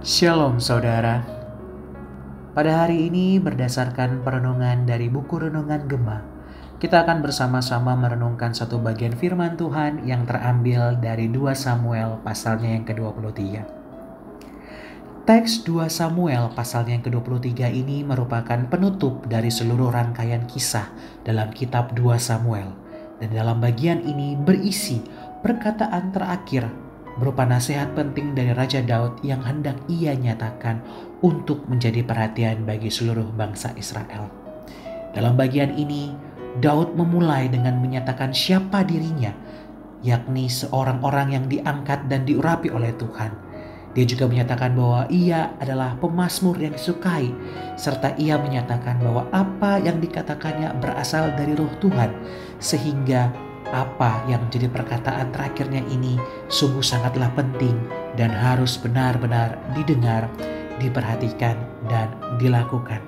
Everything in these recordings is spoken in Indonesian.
Shalom saudara. Pada hari ini berdasarkan perenungan dari buku Renungan Gema, kita akan bersama-sama merenungkan satu bagian firman Tuhan yang terambil dari 2 Samuel pasalnya yang ke-23. Teks 2 Samuel pasalnya yang ke-23 ini merupakan penutup dari seluruh rangkaian kisah dalam kitab 2 Samuel. Dan dalam bagian ini berisi perkataan terakhir berupa nasihat penting dari Raja Daud yang hendak ia nyatakan untuk menjadi perhatian bagi seluruh bangsa Israel. Dalam bagian ini, Daud memulai dengan menyatakan siapa dirinya, yakni seorang orang yang diangkat dan diurapi oleh Tuhan. Dia juga menyatakan bahwa ia adalah pemazmur yang disukai, serta ia menyatakan bahwa apa yang dikatakannya berasal dari Roh Tuhan, sehingga apa yang menjadi perkataan terakhirnya ini sungguh sangatlah penting dan harus benar-benar didengar, diperhatikan, dan dilakukan.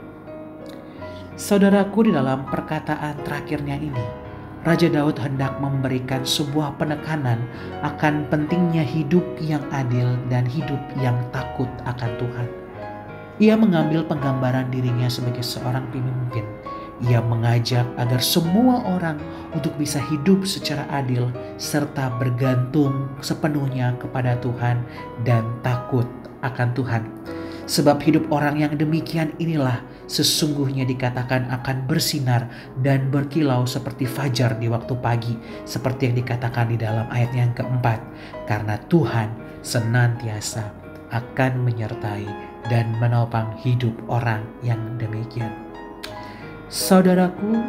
Saudaraku, di dalam perkataan terakhirnya ini, Raja Daud hendak memberikan sebuah penekanan akan pentingnya hidup yang adil dan hidup yang takut akan Tuhan. Ia mengambil penggambaran dirinya sebagai seorang pemimpin. Ia mengajak agar semua orang untuk bisa hidup secara adil serta bergantung sepenuhnya kepada Tuhan dan takut akan Tuhan. Sebab hidup orang yang demikian inilah sesungguhnya dikatakan akan bersinar dan berkilau seperti fajar di waktu pagi, seperti yang dikatakan di dalam ayat yang keempat. Karena Tuhan senantiasa akan menyertai dan menopang hidup orang yang demikian. Saudaraku,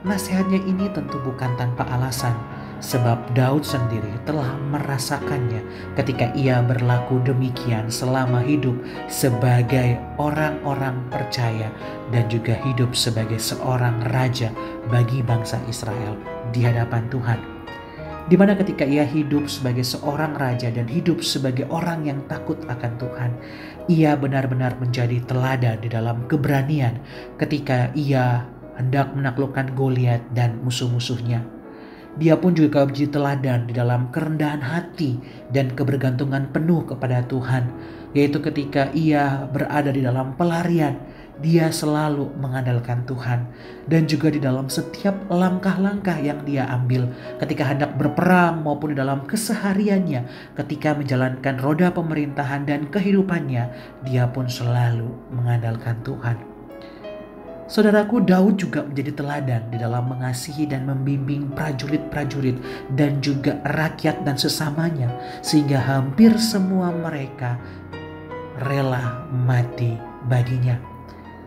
nasihatnya ini tentu bukan tanpa alasan, sebab Daud sendiri telah merasakannya ketika ia berlaku demikian selama hidup sebagai orang-orang percaya dan juga hidup sebagai seorang raja bagi bangsa Israel di hadapan Tuhan. Di mana ketika ia hidup sebagai seorang raja dan hidup sebagai orang yang takut akan Tuhan, ia benar-benar menjadi teladan di dalam keberanian ketika ia hendak menaklukkan Goliat dan musuh-musuhnya. Dia pun juga menjadi teladan di dalam kerendahan hati dan kebergantungan penuh kepada Tuhan, yaitu ketika ia berada di dalam pelarian, dia selalu mengandalkan Tuhan, dan juga di dalam setiap langkah-langkah yang dia ambil ketika hendak berperang maupun di dalam kesehariannya, ketika menjalankan roda pemerintahan dan kehidupannya, dia pun selalu mengandalkan Tuhan. Saudaraku, Daud juga menjadi teladan di dalam mengasihi dan membimbing prajurit-prajurit dan juga rakyat dan sesamanya, sehingga hampir semua mereka rela mati baginya.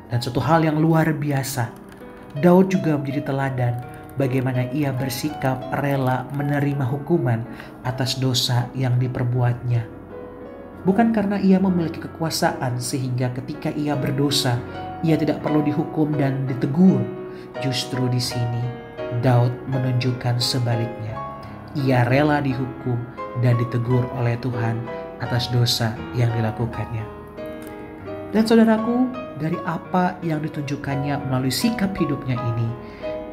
Dan suatu hal yang luar biasa, Daud juga menjadi teladan bagaimana ia bersikap rela menerima hukuman atas dosa yang diperbuatnya. Bukan karena ia memiliki kekuasaan sehingga ketika ia berdosa, ia tidak perlu dihukum dan ditegur. Justru di sini Daud menunjukkan sebaliknya. Ia rela dihukum dan ditegur oleh Tuhan atas dosa yang dilakukannya. Dan saudaraku, dari apa yang ditunjukkannya melalui sikap hidupnya ini,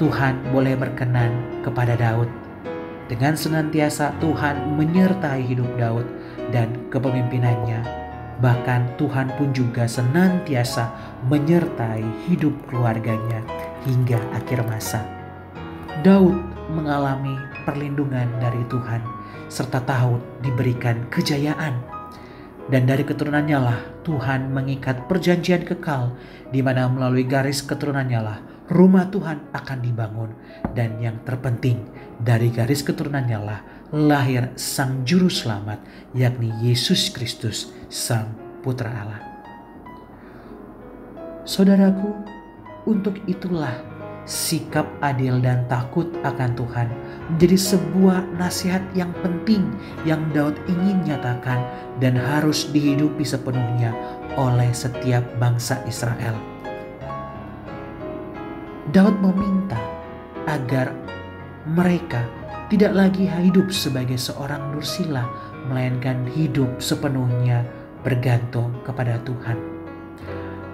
Tuhan boleh berkenan kepada Daud. Dengan senantiasa Tuhan menyertai hidup Daud dan kepemimpinannya. Bahkan Tuhan pun juga senantiasa menyertai hidup keluarganya hingga akhir masa. Daud mengalami perlindungan dari Tuhan serta tahu diberikan kejayaan. Dan dari keturunannya lah Tuhan mengikat perjanjian kekal, di mana melalui garis keturunannya lah rumah Tuhan akan dibangun. Dan yang terpenting, dari garis keturunannya lah lahir Sang Juru Selamat, yakni Yesus Kristus, Sang Putra Allah. Saudaraku, untuk itulah sikap adil dan takut akan Tuhan menjadi sebuah nasihat yang penting yang Daud ingin nyatakan dan harus dihidupi sepenuhnya oleh setiap bangsa Israel. Daud meminta agar mereka tidak lagi hidup sebagai seorang dursila, melainkan hidup sepenuhnya bergantung kepada Tuhan.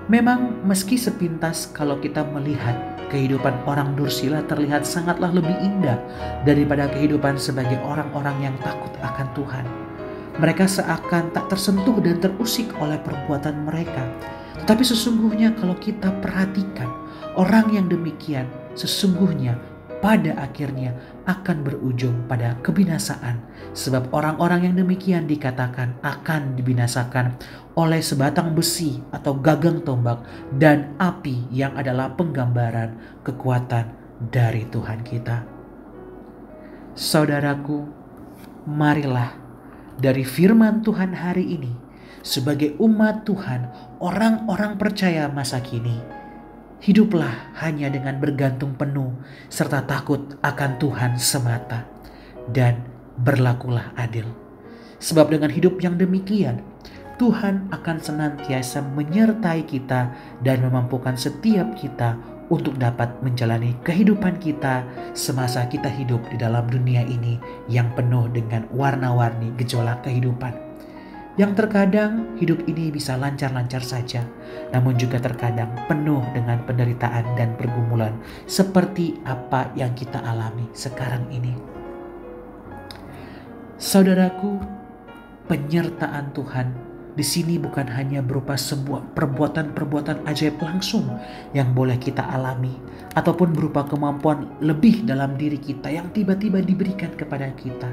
Memang meski sepintas kalau kita melihat kehidupan orang dursila terlihat sangatlah lebih indah daripada kehidupan sebagai orang-orang yang takut akan Tuhan. Mereka seakan tak tersentuh dan terusik oleh perbuatan mereka. Tetapi sesungguhnya kalau kita perhatikan, orang yang demikian sesungguhnya pada akhirnya akan berujung pada kebinasaan. Sebab orang-orang yang demikian dikatakan akan dibinasakan oleh sebatang besi atau gagang tombak dan api yang adalah penggambaran kekuatan dari Tuhan kita. Saudaraku, marilah dari firman Tuhan hari ini sebagai umat Tuhan, orang-orang percaya masa kini, hiduplah hanya dengan bergantung penuh serta takut akan Tuhan semata dan berlakulah adil. Sebab dengan hidup yang demikian, Tuhan akan senantiasa menyertai kita dan memampukan setiap kita untuk dapat menjalani kehidupan kita semasa kita hidup di dalam dunia ini yang penuh dengan warna-warni gejolak kehidupan. Yang terkadang hidup ini bisa lancar-lancar saja, namun juga terkadang penuh dengan penderitaan dan pergumulan seperti apa yang kita alami sekarang ini. Saudaraku, penyertaan Tuhan di sini bukan hanya berupa sebuah perbuatan-perbuatan ajaib langsung yang boleh kita alami, ataupun berupa kemampuan lebih dalam diri kita yang tiba-tiba diberikan kepada kita.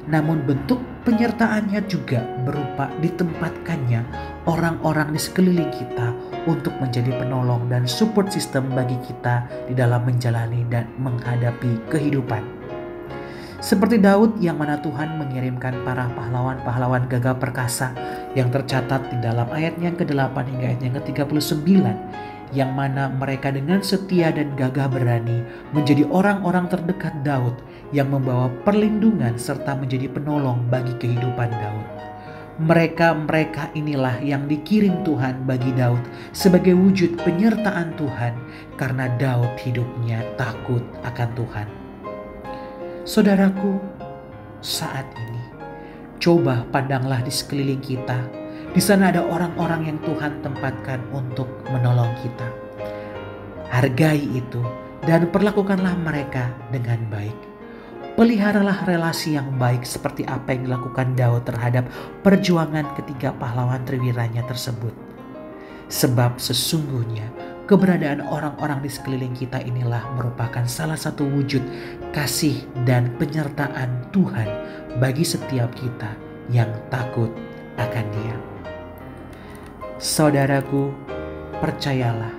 Namun bentuk penyertaannya juga berupa ditempatkannya orang-orang di sekeliling kita untuk menjadi penolong dan support system bagi kita di dalam menjalani dan menghadapi kehidupan. Seperti Daud yang mana Tuhan mengirimkan para pahlawan-pahlawan gagah perkasa yang tercatat di dalam ayat yang ke-8 hingga ayat yang ke-39, yang mana mereka dengan setia dan gagah berani menjadi orang-orang terdekat Daud yang membawa perlindungan serta menjadi penolong bagi kehidupan Daud. Mereka inilah yang dikirim Tuhan bagi Daud sebagai wujud penyertaan Tuhan karena Daud hidupnya takut akan Tuhan. Saudaraku, saat ini coba pandanglah di sekeliling kita. Di sana ada orang-orang yang Tuhan tempatkan untuk menolong kita. Hargai itu dan perlakukanlah mereka dengan baik. Peliharalah relasi yang baik seperti apa yang dilakukan Daud terhadap perjuangan ketiga pahlawan triwiranya tersebut. Sebab sesungguhnya keberadaan orang-orang di sekeliling kita inilah merupakan salah satu wujud kasih dan penyertaan Tuhan bagi setiap kita yang takut akan Dia. Saudaraku, percayalah,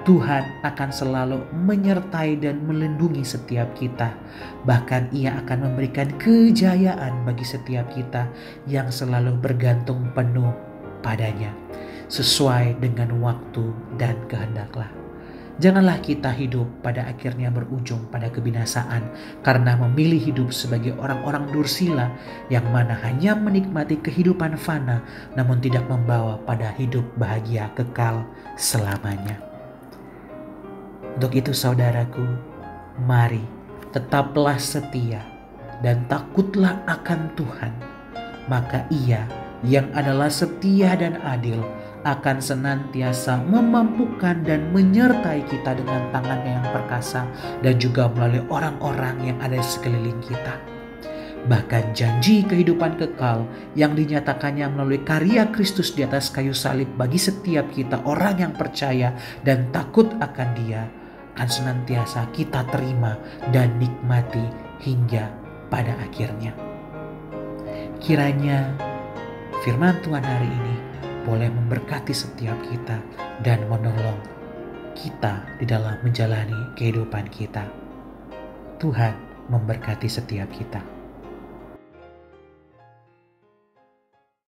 Tuhan akan selalu menyertai dan melindungi setiap kita. Bahkan Ia akan memberikan kejayaan bagi setiap kita yang selalu bergantung penuh padanya, sesuai dengan waktu dan kehendaklah. Janganlah kita hidup pada akhirnya berujung pada kebinasaan karena memilih hidup sebagai orang-orang dursila yang mana hanya menikmati kehidupan fana namun tidak membawa pada hidup bahagia kekal selamanya. Untuk itu saudaraku, mari tetaplah setia dan takutlah akan Tuhan. Maka Ia yang adalah setia dan adil akan senantiasa memampukan dan menyertai kita dengan tangannya yang perkasa dan juga melalui orang-orang yang ada di sekeliling kita. Bahkan janji kehidupan kekal yang dinyatakannya melalui karya Kristus di atas kayu salib bagi setiap kita orang yang percaya dan takut akan Dia akan senantiasa kita terima dan nikmati hingga pada akhirnya. Kiranya firman Tuhan hari ini boleh memberkati setiap kita dan menolong kita di dalam menjalani kehidupan kita. Tuhan memberkati setiap kita.